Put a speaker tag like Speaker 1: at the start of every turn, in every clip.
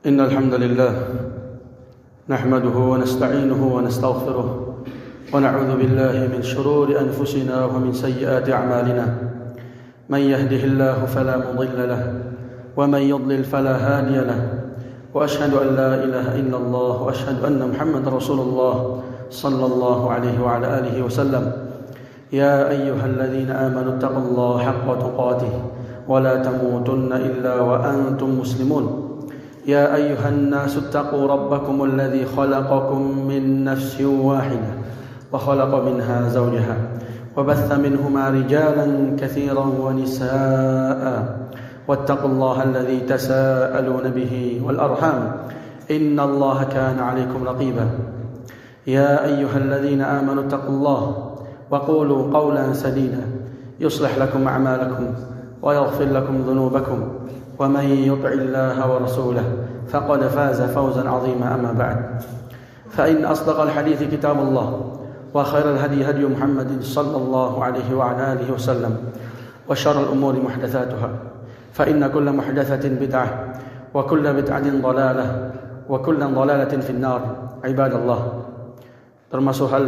Speaker 1: إن الحمد لله نحمده ونستعينه ونستغفره ونعوذ بالله من شرور أنفسنا ومن سيئات أعمالنا من يهده الله فلا مضل له ومن يضلل فلا هادي له وأشهد أن لا إله إلا الله وأشهد أن محمد رسول الله صلى الله عليه وعلى آله وسلم يا أيها الذين آمنوا اتقوا الله حق تقاته ولا تموتن إلا وأنتم مسلمون يا أيها الناس اتقوا ربكم الذي خلقكم من نفس واحدة وخلق منها زوجها وبث منهما رجالا كثيرا ونساء واتقوا الله الذي تساءلون به والأرحام إن الله كان عليكم رقيبا يا أيها الذين آمنوا اتقوا الله وقولوا قولا سديدا يصلح لكم أعمالكم ويغفر لكم ذنوبكم ومن يطع الله ورسوله فقد فاز فوزا عظيما أما بعد فإن أصدق الحديث كتاب الله وخير الهدي هدي محمد صلى الله عليه وعلى آله وسلم وشر الأمور محدثاتها فإن كل محدثة بدعة وكل بدعة ضلالة وكل ضلالة في النار عباد الله. Termasuk hal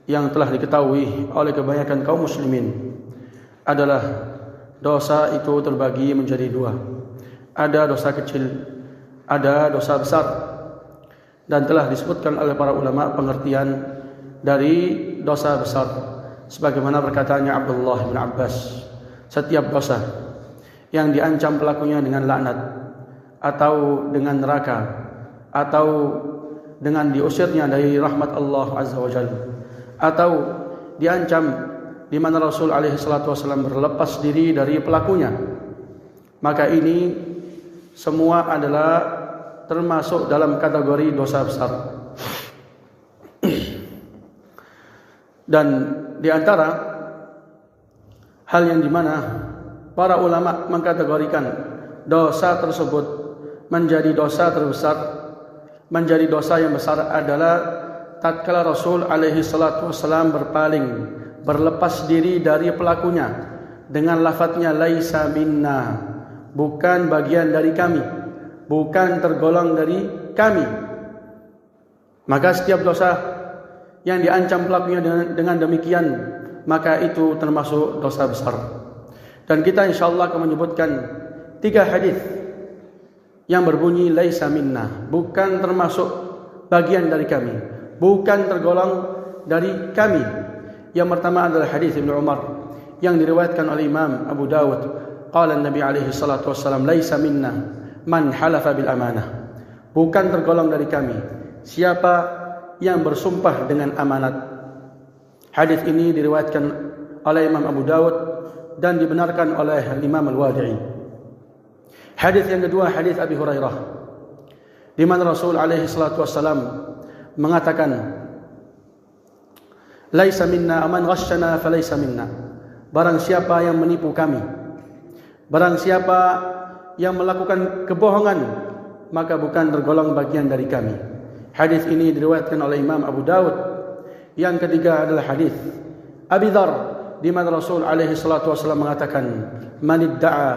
Speaker 1: yang telah diketahui oleh kebanyakan kaum muslimin adalah dosa itu terbagi menjadi dua. Ada dosa kecil, ada dosa besar. Dan telah disebutkan oleh para ulama pengertian dari dosa besar. Sebagaimana perkataannya Abdullah bin Abbas, setiap dosa yang diancam pelakunya dengan laknat, atau dengan neraka, atau dengan diusirnya dari rahmat Allah Azza wa Jalla, atau diancam di mana Rasul alaihi salatu wasallam berlepas diri dari pelakunya, maka ini semua adalah termasuk dalam kategori dosa besar. Dan di antara hal yang dimana para ulama mengkategorikan dosa tersebut menjadi dosa terbesar, menjadi dosa yang besar adalah tatkala Rasul alaihi salatu wasallam berlepas diri dari pelakunya dengan lafadznya laisa minna, bukan bagian dari kami, bukan tergolong dari kami. Maka setiap dosa yang diancam pelakunya dengan demikian, maka itu termasuk dosa besar. Dan kita insyaallah akan menyebutkan 3 hadis yang berbunyi laisa minna, bukan termasuk bagian dari kami, bukan tergolong dari kami. Yang pertama adalah hadis Ibnu Umar yang diriwayatkan oleh Imam Abu Dawud. Qala Nabi alaihi salatu wassalam laisa minna man halafa bil amanah, bukan tergolong dari kami siapa yang bersumpah dengan amanat. Hadis ini diriwayatkan oleh Imam Abu Dawud dan dibenarkan oleh Imam Al-Wadi'i. Hadis yang kedua hadis Abi Hurairah di mana Rasul alaihi salatu wassalam mengatakan laisa minna man ghasyana falaysa minna, barang siapa yang menipu kami, barang siapa yang melakukan kebohongan, maka bukan tergolong bagian dari kami. Hadis ini diriwayatkan oleh Imam Abu Dawud. Yang ketiga adalah hadis Abi Dzar di mana Rasul alaihi salatu wasallam mengatakan man idda'a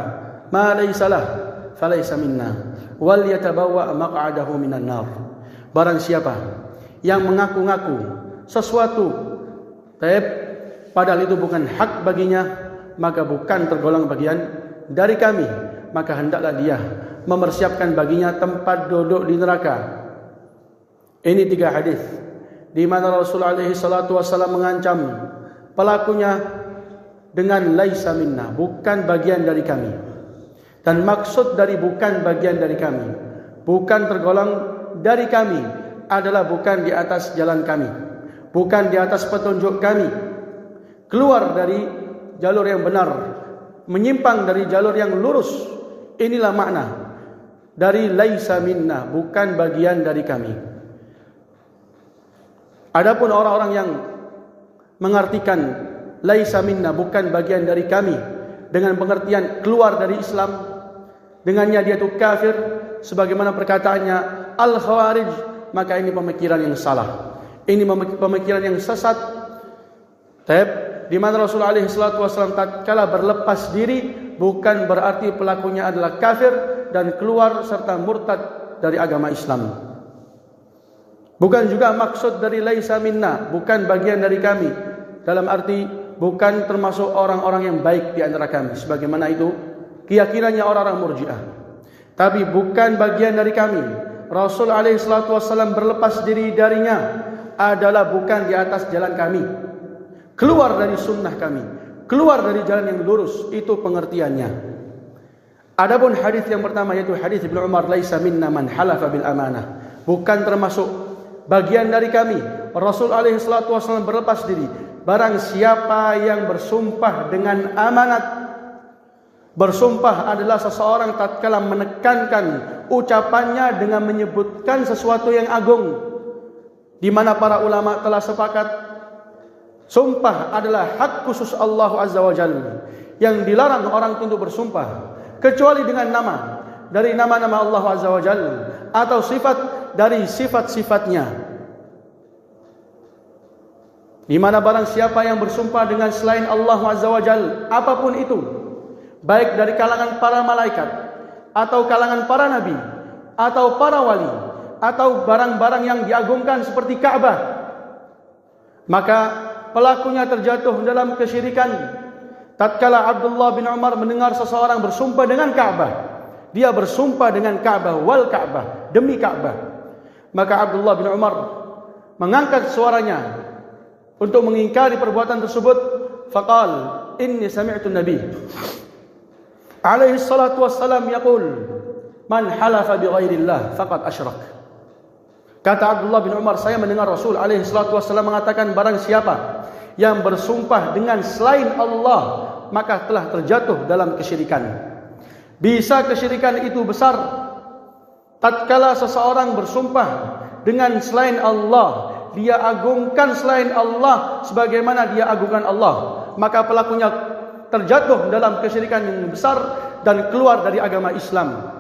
Speaker 1: ma laysa lah falaysa minna wal yatabawwa maq'adahu minan nar, barang siapa yang mengaku-ngaku sesuatu padahal itu bukan hak baginya, maka bukan tergolong bagian dari kami, maka hendaklah dia mempersiapkan baginya tempat duduk di neraka. Ini 3 hadis di mana Rasul alaihi salatu wasallam mengancam pelakunya dengan laisa minna, bukan bagian dari kami. Dan maksud dari bukan bagian dari kami, bukan tergolong dari kami, adalah bukan di atas jalan kami, bukan di atas petunjuk kami, keluar dari jalur yang benar, menyimpang dari jalur yang lurus. Inilah makna dari laisa minna, bukan bagian dari kami. Adapun orang-orang yang mengartikan laisa minna, bukan bagian dari kami, dengan pengertian keluar dari Islam, dengannya dia itu kafir, sebagaimana perkataannya Al-Khawarij, maka ini pemikiran yang salah. Ini pemikiran yang sesat. Di mana Rasulullah alaihi salatu wasallam tatkala berlepas diri bukan berarti pelakunya adalah kafir, dan keluar serta murtad dari agama Islam. Bukan juga maksud dari laisa minna, bukan bagian dari kami, dalam arti bukan termasuk orang-orang yang baik di antara kami, sebagaimana itu keyakinannya orang-orang Murji'ah. Tapi bukan bagian dari kami. Rasul alaihi salatu wasallam berlepas diri darinya adalah bukan di atas jalan kami, keluar dari sunnah kami, keluar dari jalan yang lurus. Itu pengertiannya. Adapun hadis yang pertama, yaitu hadis Ibnu Umar, laisa minna man halafa bil amanah, bukan termasuk bagian dari kami. Rasul alaihi salatu wasallam berlepas diri, barang siapa yang bersumpah dengan amanat. Bersumpah adalah seseorang tatkala menekankan ucapannya dengan menyebutkan sesuatu yang agung, di mana para ulama telah sepakat sumpah adalah hak khusus Allah Azza wa Jalla, yang dilarang orang untuk bersumpah kecuali dengan nama dari nama-nama Allah Azza wa Jalla atau sifat dari sifat-sifatnya. Di mana barang siapa yang bersumpah dengan selain Allah Azza wa Jalla, apapun itu, baik dari kalangan para malaikat atau kalangan para nabi atau para wali atau barang-barang yang diagungkan seperti Ka'bah, maka pelakunya terjatuh dalam kesyirikan. Tatkala Abdullah bin Umar mendengar seseorang bersumpah dengan Ka'bah, dia bersumpah dengan Ka'bah, wal Ka'bah, demi Ka'bah, maka Abdullah bin Umar mengangkat suaranya untuk mengingkari perbuatan tersebut. Faqal, inni sami'tu Nabi alaihi salatu wassalam yaqul, man halafa bi ghairillah faqad asyrak. Kata Abdullah bin Umar, saya mendengar Rasul alaihi salatu wassalam mengatakan, barang siapa yang bersumpah dengan selain Allah, maka telah terjatuh dalam kesyirikan. Bisa kesyirikan itu besar tatkala seseorang bersumpah dengan selain Allah, dia agungkan selain Allah sebagaimana dia agungkan Allah, maka pelakunya terjatuh dalam kesyirikan yang besar dan keluar dari agama Islam.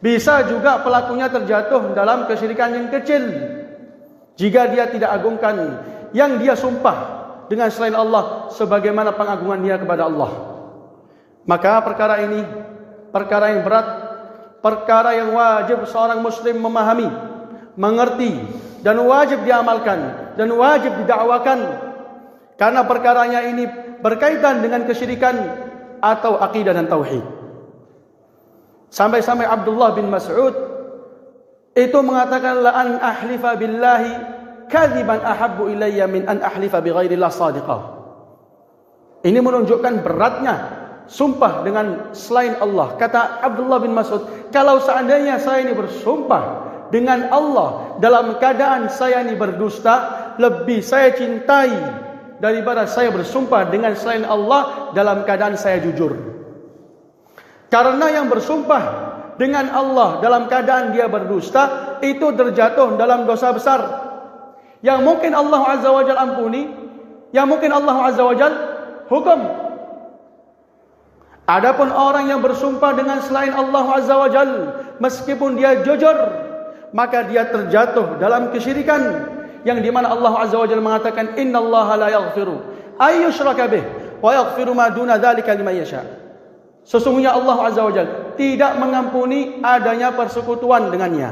Speaker 1: Bisa juga pelakunya terjatuh dalam kesyirikan yang kecil jika dia tidak agungkan yang dia sumpah dengan selain Allah sebagaimana pengagungan dia kepada Allah. Maka perkara ini perkara yang berat, perkara yang wajib seorang muslim memahami, mengerti, dan wajib diamalkan dan wajib didakwakan, karena perkaranya ini berkaitan dengan kesyirikan atau akidah dan tauhid. Sampai-sampai Abdullah bin Mas'ud itu mengatakan, la an ahlifa billahi kadziban ahabbu ilayya min an ahlifa bi ghairillah shadiqah. Ini menunjukkan beratnya sumpah dengan selain Allah. Kata Abdullah bin Mas'ud, kalau seandainya saya ini bersumpah dengan Allah dalam keadaan saya ini berdusta, lebih saya cintai daripada saya bersumpah dengan selain Allah dalam keadaan saya jujur. Karena yang bersumpah dengan Allah dalam keadaan dia berdusta, itu terjatuh dalam dosa besar yang mungkin Allah Azza wa Jalla ampuni, yang mungkin Allah Azza wa Jalla hukum. Adapun orang yang bersumpah dengan selain Allah Azza wa Jalla, meskipun dia jujur, maka dia terjatuh dalam kesyirikan, yang di mana Allah Azza wa Jalla mengatakan, innallaha la yaghfiru ay yushraka bih wa yaghfiru ma duna dzalika liman yasha. Sesungguhnya Allah Azza wa Jalla tidak mengampuni adanya persekutuan dengannya.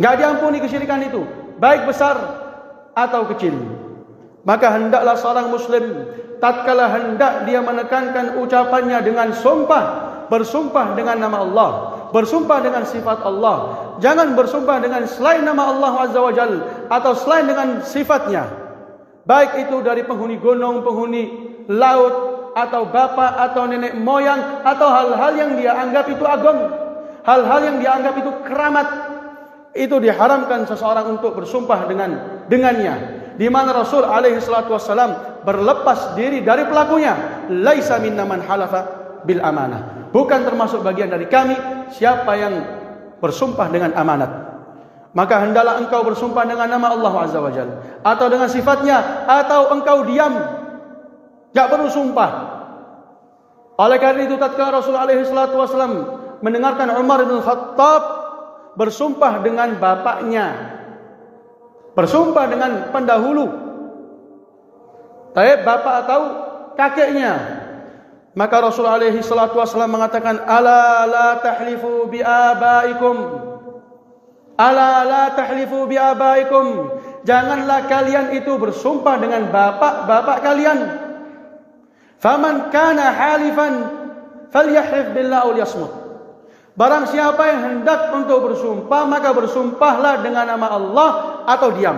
Speaker 1: Enggak diampuni kesyirikan itu, baik besar atau kecil. Maka hendaklah seorang muslim tatkala hendak dia menekankan ucapannya dengan sumpah, bersumpah dengan nama Allah, bersumpah dengan sifat Allah. Jangan bersumpah dengan selain nama Allah Azza wa Jalla atau selain dengan sifatnya, baik itu dari penghuni gunung, penghuni laut, atau bapak atau nenek moyang, atau hal-hal yang dia anggap itu agung, hal-hal yang dia anggap itu keramat. Itu diharamkan seseorang untuk bersumpah dengannya, di mana Rasul alaihi salatu wassalam berlepas diri dari pelakunya. Laisa minna man halafa bil amanah, bukan termasuk bagian dari kami siapa yang bersumpah dengan amanat. Maka hendaklah engkau bersumpah dengan nama Allah Azza wa Jalla atau dengan sifatnya, atau engkau diam, tak perlu sumpah. Oleh karena itu tatkala Rasul alaihi salatu wasallam mendengarkan Umar bin Khattab bersumpah dengan bapaknya, bersumpah dengan pendahulu, bapak atau kakeknya, Maka Rasul alaihi salatu wasallam mengatakan, ala la tahlifu bi abaikum, ala la tahlifu bi abaikum, janganlah kalian itu bersumpah dengan bapak-bapak kalian. Faman kana halifan falyahlif billah aw liyasmut. Barang siapa yang hendak untuk bersumpah, maka bersumpahlah dengan nama Allah atau diam.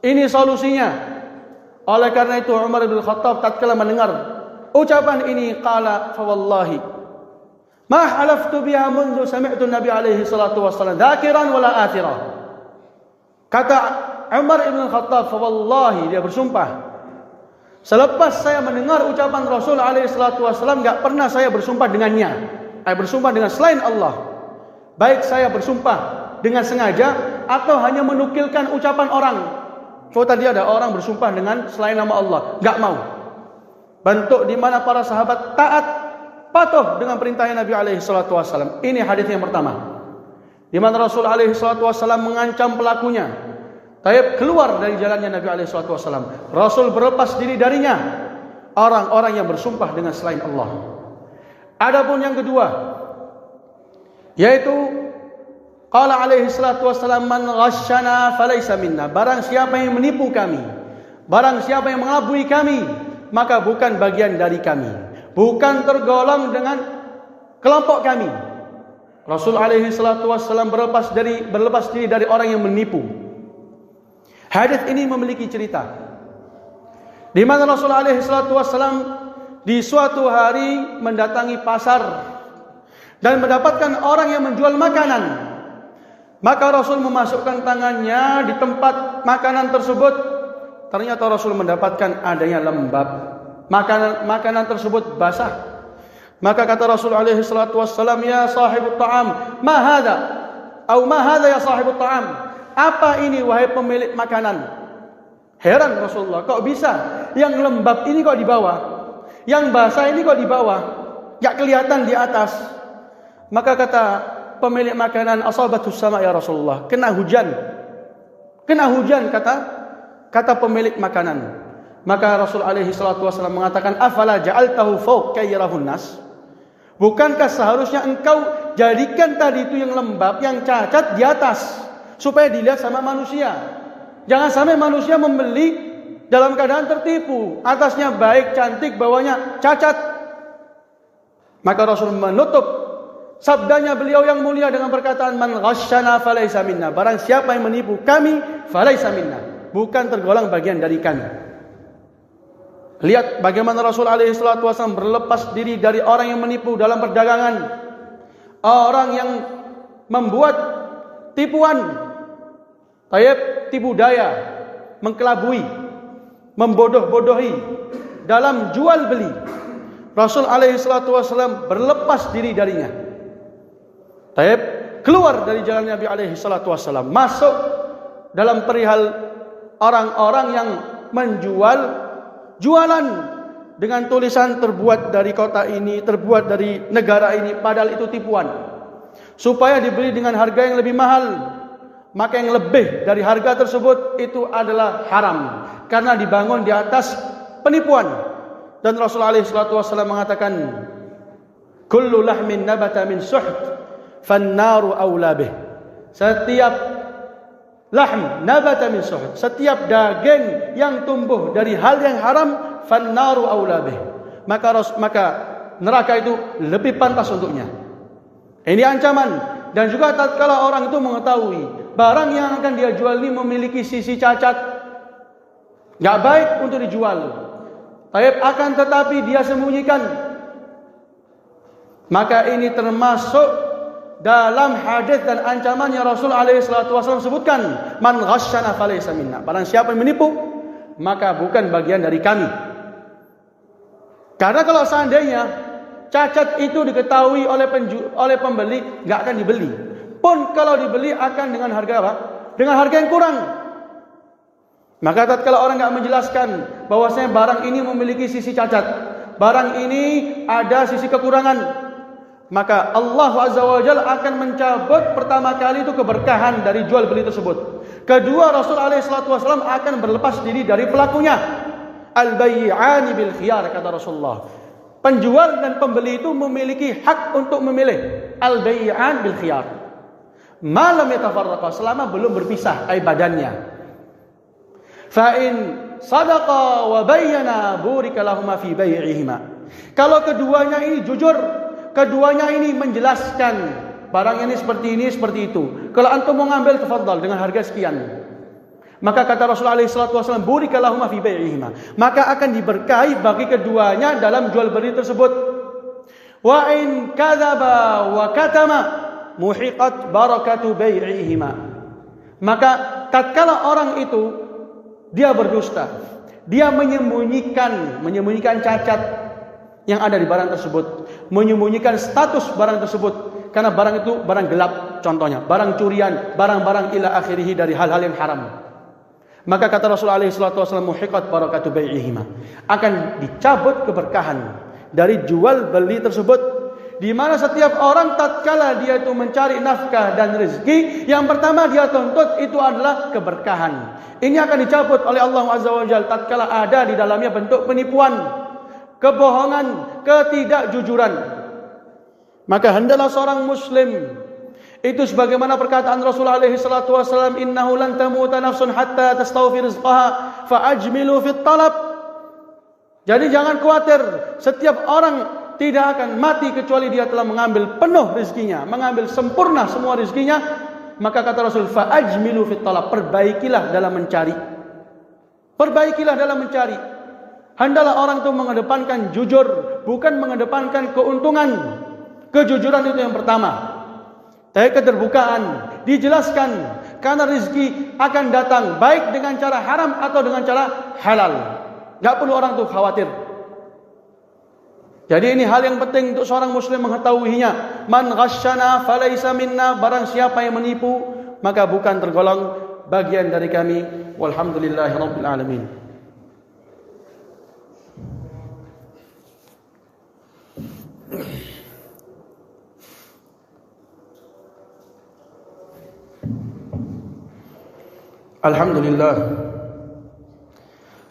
Speaker 1: Ini solusinya. Oleh karena itu Umar bin Khattab tatkala mendengar ucapan ini, qala fa wallahi ma halaftu biha mundu sami'tu Nabi alaihi salatu wassalam dzakiran wala athira. Kata Umar bin Khattab, fa wallahi, dia bersumpah, selepas saya mendengar ucapan Rasul alaihi salatu wassalam, enggak pernah saya bersumpah dengannya. Saya bersumpah dengan selain Allah. Baik saya bersumpah dengan sengaja atau hanya menukilkan ucapan orang. So tadi ada orang bersumpah dengan selain nama Allah, enggak mau. Bentuk di mana para sahabat taat, patuh dengan perintahnya Nabi alaihi salatu wasallam. Ini hadis yang pertama. Di mana Rasul alaihi salatu wasallam mengancam pelakunya. Taib keluar dari jalannya Nabi alaihi salatu wasallam. Rasul berlepas diri darinya orang-orang yang bersumpah dengan selain Allah. Adapun yang kedua, yaitu qala alaihi salatu wasallam, man ghasyana falaysa minna. Barang siapa yang menipu kami, barang siapa yang mengelabui kami, maka bukan bagian dari kami, bukan tergolong dengan kelompok kami. Rasul alaihi salatu wasallam berlepas diri dari orang yang menipu. Hadis ini memiliki cerita di mana Rasul alaihi salatu wasallam di suatu hari mendatangi pasar dan mendapatkan orang yang menjual makanan. Maka Rasul memasukkan tangannya di tempat makanan tersebut. Ternyata Rasul mendapatkan adanya lembab. Makanan tersebut basah. Maka kata Rasul alaihi salatu wassalam, ya sahibut ta'am, ma hadha? Atau ma hadha ya sahibut ta'am? Apa ini wahai pemilik makanan? Heran Rasulullah, kok bisa yang lembab ini kok di bawah? Yang basah ini kok di bawah, gak kelihatan di atas. Maka kata pemilik makanan, asabatus sama ya Rasulullah, kena hujan kata pemilik makanan. Maka Rasul alaihi salatu wasallam mengatakan, afala ja'altahu fawqa yarahun nas? Bukankah seharusnya engkau jadikan tadi itu yang lembab, yang cacat di atas, supaya dilihat sama manusia. Jangan sampai manusia membeli dalam keadaan tertipu, atasnya baik, cantik, bawahnya cacat. Maka Rasul menutup sabdanya beliau yang mulia dengan perkataan, man ghasyana falaysa minna. Barang siapa yang menipu kami, falaysa minna, bukan tergolong bagian dari kami. Lihat bagaimana Rasul alaihi salatu wasallam berlepas diri dari orang yang menipu dalam perdagangan, orang yang membuat tipuan, tipu daya, mengkelabui, membodoh-bodohi dalam jual beli. Rasul alaihi salatu wasallam berlepas diri darinya. Keluar dari jalan Nabi alaihi salatu wasallam, masuk dalam perihal orang-orang yang menjual jualan dengan tulisan terbuat dari kota ini, terbuat dari negara ini, padahal itu tipuan. Supaya dibeli dengan harga yang lebih mahal, maka yang lebih dari harga tersebut itu adalah haram, karena dibangun di atas penipuan. Dan Rasulullah SAW mengatakan, kullu lahmin nabata min suht fannaru awla bih. Setiap lahm nabata min suht, setiap daging yang tumbuh dari hal yang haram, fannaru awla bih, maka neraka itu lebih pantas untuknya. Ini ancaman. Dan juga tatkala orang itu mengetahui barang yang akan dia jual ini memiliki sisi cacat, gak baik untuk dijual, akan tetapi dia sembunyikan, maka ini termasuk dalam hadis dan ancaman yang Rasul alaihi salatu wasallam sebutkan, man ghasyana falaysa minna. Barang siapa yang menipu, maka bukan bagian dari kami. Karena kalau seandainya cacat itu diketahui oleh pembeli, enggak akan dibeli. Pun kalau dibeli akan dengan harga apa? Dengan harga yang kurang. Maka tatkala orang enggak menjelaskan bahwasanya barang ini memiliki sisi cacat, barang ini ada sisi kekurangan, maka Allah Azza wa Jalla akan mencabut pertama kali itu keberkahan dari jual beli tersebut. Kedua, Rasul alaihi salatu wasallam akan berlepas diri dari pelakunya. Al-bayyi'ani bil khiyar, kata Rasulullah. Penjual dan pembeli itu memiliki hak untuk memilih. Al-bai'an bil khiyar. Malam yatafarraqa, selama belum berpisah badannya. Fa in sadaqa wa bayyana burika lahuma fi bai'ihima. Kalau keduanya ini jujur, keduanya ini menjelaskan barang ini seperti itu. Kalau antum mau ngambil, tafadhal dengan harga sekian. Maka kata Rasulullah SAW, burika lahuma fi bai'ihima, maka akan diberkahi bagi keduanya dalam jual beli tersebut. Wa in kadzaba wa katama muhiqat barakatu bai'ihima. Maka tatkala orang itu dia berdusta, dia menyembunyikan cacat yang ada di barang tersebut, menyembunyikan status barang tersebut, karena barang itu barang gelap, contohnya barang curian, barang-barang ila akhirih dari hal-hal yang haram. Maka kata Rasulullah SAW, muhiqat barakatu bai'ihima, akan dicabut keberkahan dari jual beli tersebut, di mana setiap orang tatkala dia itu mencari nafkah dan rezeki, yang pertama dia tuntut itu adalah keberkahan. Ini akan dicabut oleh Allah Azza wa Jalla tatkala ada di dalamnya bentuk penipuan, kebohongan, ketidakjujuran. Maka hendaklah seorang muslim itu sebagaimana perkataan Rasulullah SAW, innahu lan tamuta nafsun hatta tastawfi rizqaha fa'ajmilu fit talab. Jadi jangan khawatir, setiap orang tidak akan mati kecuali dia telah mengambil penuh rezekinya, mengambil sempurna semua rezekinya. Maka kata Rasul, fa'ajmilu fit talab, perbaikilah dalam mencari. Perbaikilah dalam mencari. Hendaklah orang itu mengedepankan jujur, bukan mengedepankan keuntungan. Kejujuran itu yang pertama. Tapi keterbukaan, dijelaskan, karena rezeki akan datang baik dengan cara haram atau dengan cara halal. Tidak perlu orang itu khawatir. Jadi ini hal yang penting untuk seorang muslim mengetahuinya. Man ghasyana falaysa minna, barang siapa yang menipu maka bukan tergolong bagian dari kami. Walhamdulillahi rabbil alamin. Alhamdulillah,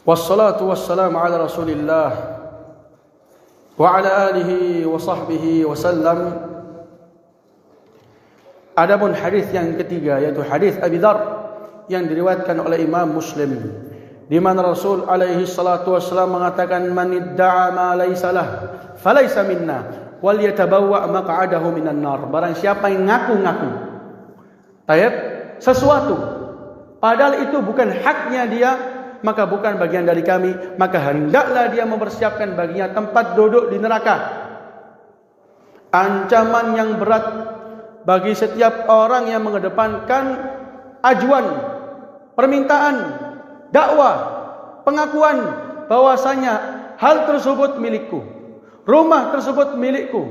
Speaker 1: wassalatu wassalamu ala rasulillah wa ala alihi wa sahbihi wa sallam. Adapun hadis yang ketiga, yaitu hadis Abi Dzar yang diriwayatkan oleh Imam Muslim, di mana Rasul alaihi salatu wassalam mengatakan, man idda'a ma laysa lah falaysa minna wal yatabawwa maq'adahu minan nar. Barang siapa yang ngaku-ngaku sesuatu padahal itu bukan haknya dia, maka bukan bagian dari kami. Maka hendaklah dia mempersiapkan baginya tempat duduk di neraka. Ancaman yang berat bagi setiap orang yang mengedepankan ajuan, permintaan, dakwah, pengakuan bahwasanya hal tersebut milikku, rumah tersebut milikku,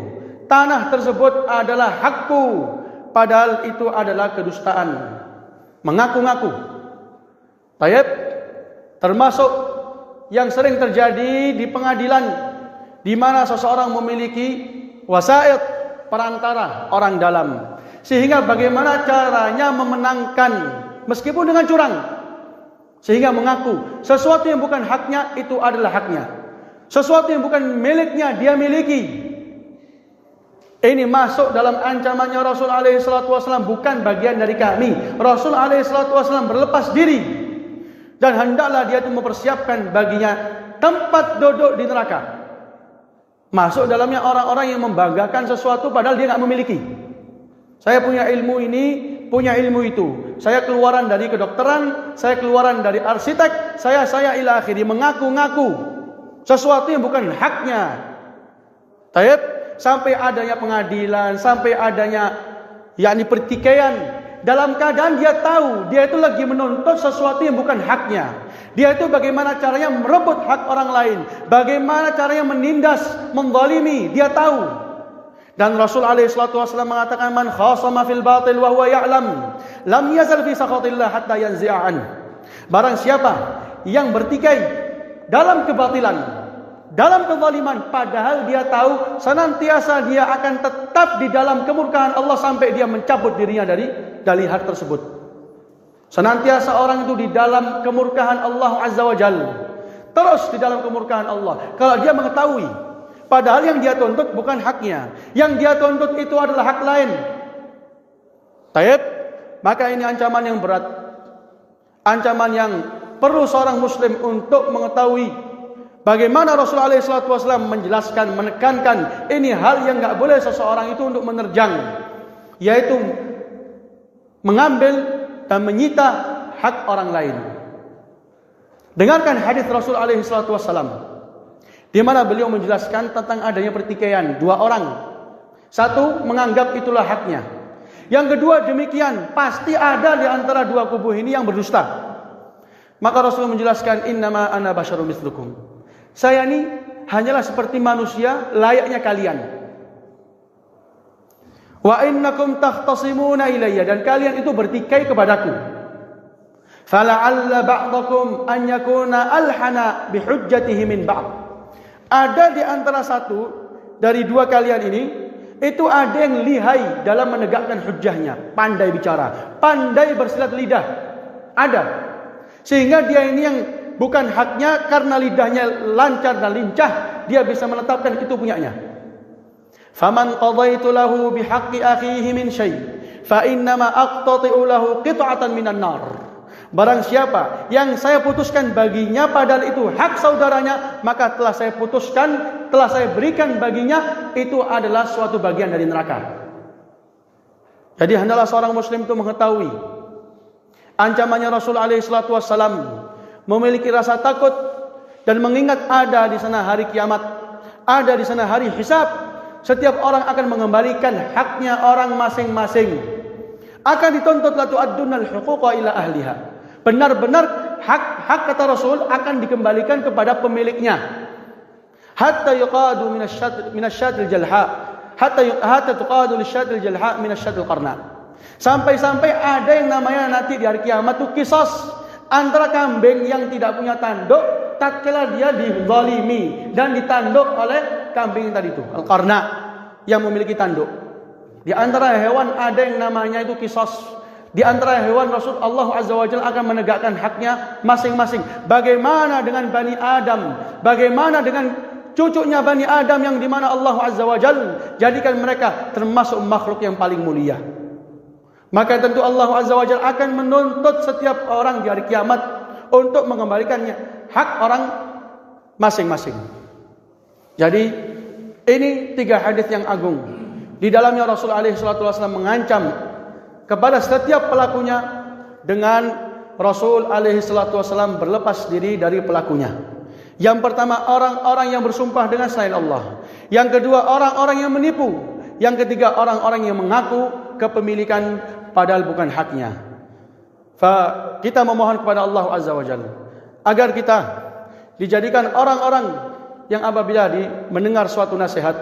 Speaker 1: tanah tersebut adalah hakku, padahal itu adalah kedustaan. Mengaku-ngaku. Tayyib, termasuk yang sering terjadi di pengadilan, di mana seseorang memiliki wasaid, perantara orang dalam, sehingga bagaimana caranya memenangkan meskipun dengan curang, sehingga mengaku sesuatu yang bukan haknya itu adalah haknya, sesuatu yang bukan miliknya dia miliki. Ini masuk dalam ancamannya Rasul SAW, bukan bagian dari kami. Rasul SAW berlepas diri, dan hendaklah dia itu mempersiapkan baginya tempat duduk di neraka. Masuk dalamnya orang-orang yang membanggakan sesuatu padahal dia tidak memiliki. Saya punya ilmu ini, punya ilmu itu. Saya keluaran dari kedokteran, saya keluaran dari arsitek, saya ila akhiri, mengaku-ngaku sesuatu yang bukan haknya. Tayyib, sampai adanya pengadilan, sampai adanya pertikaian, dalam keadaan dia tahu dia itu lagi menuntut sesuatu yang bukan haknya. Dia itu bagaimana caranya merebut hak orang lain, bagaimana caranya menindas, menzalimi, dia tahu. Dan Rasul SAW mengatakan, man khasama fil batil wa huwa ya'lam lam yazal fi sakhatillah hatta yanzi'an. Barang siapa yang bertikai dalam kebatilan, dalam kezaliman, padahal dia tahu senantiasa dia akan tetap di dalam kemurkaan Allah sampai dia mencabut dirinya dari hak tersebut. Senantiasa orang itu di dalam kemurkaan Allah Azza wa Jalla, terus di dalam kemurkaan Allah. Kalau dia mengetahui Padahal yang dia tuntut bukan haknya. Yang dia tuntut itu adalah hak lain. Taib, maka ini ancaman yang berat. Ancaman yang perlu seorang muslim untuk mengetahui bagaimana Rasulullah SAW menjelaskan, menekankan ini hal yang enggak boleh seseorang itu untuk menerjang, yaitu mengambil dan menyita hak orang lain. Dengarkan hadis Rasul SAW di mana beliau menjelaskan tentang adanya pertikaian dua orang. Satu menganggap itulah haknya. Yang kedua demikian, pasti ada di antara dua kubu ini yang berdusta. Maka Rasul menjelaskan, innama ana basyarum mislukum. Saya ini hanyalah seperti manusia layaknya kalian. Wa innakum takhtasimuna ilayya, dan kalian itu bertikai kepadaku. Fala'alla ba'dakum an yakuna alhana bihujjatihi min ba'd. Ada di antara satu dari dua kalian ini, itu ada yang lihai dalam menegakkan hujjahnya, pandai bicara, pandai bersilat lidah. Ada. Sehingga dia ini yang bukan haknya, karena lidahnya lancar dan lincah, dia bisa menetapkan itu punyanya. Faman qadaitu lahu bihaqqi akhihi min syai' fa innama aqtati'u lahu qit'atan minan nar. Barang siapa yang saya putuskan baginya padahal itu hak saudaranya, maka telah saya putuskan, telah saya berikan baginya, itu adalah suatu bagian dari neraka. Jadi hendaklah seorang muslim itu mengetahui ancamannya Rasul SAW, memiliki rasa takut dan mengingat ada di sana hari kiamat, ada di sana hari hisab. Setiap orang akan mengembalikan haknya orang masing-masing. Akan dituntut la tu'addunal huquqa ila ahliha. Benar-benar hak kata Rasul akan dikembalikan kepada pemiliknya. Hatta yuqadu minasyatil jalha, hatta tuqadu lisyatil jalha minasyatil qarna. Sampai-sampai ada yang namanya nanti di hari kiamat itu kisas antara kambing yang tidak punya tanduk tatkala dia dizalimi dan ditanduk oleh kambing tadi itu, al-qarna, yang memiliki tanduk. Di antara hewan ada yang namanya itu kisas. Di antara hewan Rasul Allah Azza wa Jalla akan menegakkan haknya masing-masing. Bagaimana dengan Bani Adam? Bagaimana dengan cucunya Bani Adam yang dimana Allah Azza wa Jalla jadikan mereka termasuk makhluk yang paling mulia? Maka tentu Allah Azza wa Jalla akan menuntut setiap orang di hari kiamat untuk mengembalikannya hak orang masing-masing. Jadi ini tiga hadis yang agung. Di dalamnya Rasul SAW mengancam kepada setiap pelakunya dengan Rasul SAW berlepas diri dari pelakunya. Yang pertama, orang-orang yang bersumpah dengan selain Allah. Yang kedua, orang-orang yang menipu. Yang ketiga, orang-orang yang mengaku kepemilikan padahal bukan haknya. Kita memohon kepada Allah Azza wa Jalla agar kita dijadikan orang-orang yang apabila mendengar suatu nasihat,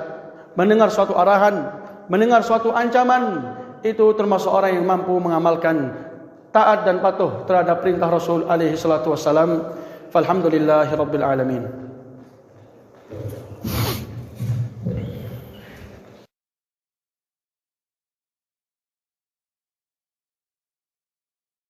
Speaker 1: mendengar suatu arahan, mendengar suatu ancaman, itu termasuk orang yang mampu mengamalkan taat dan patuh terhadap perintah Rasul alaihi salatu wassalam. Falhamdulillahirabbil alamin.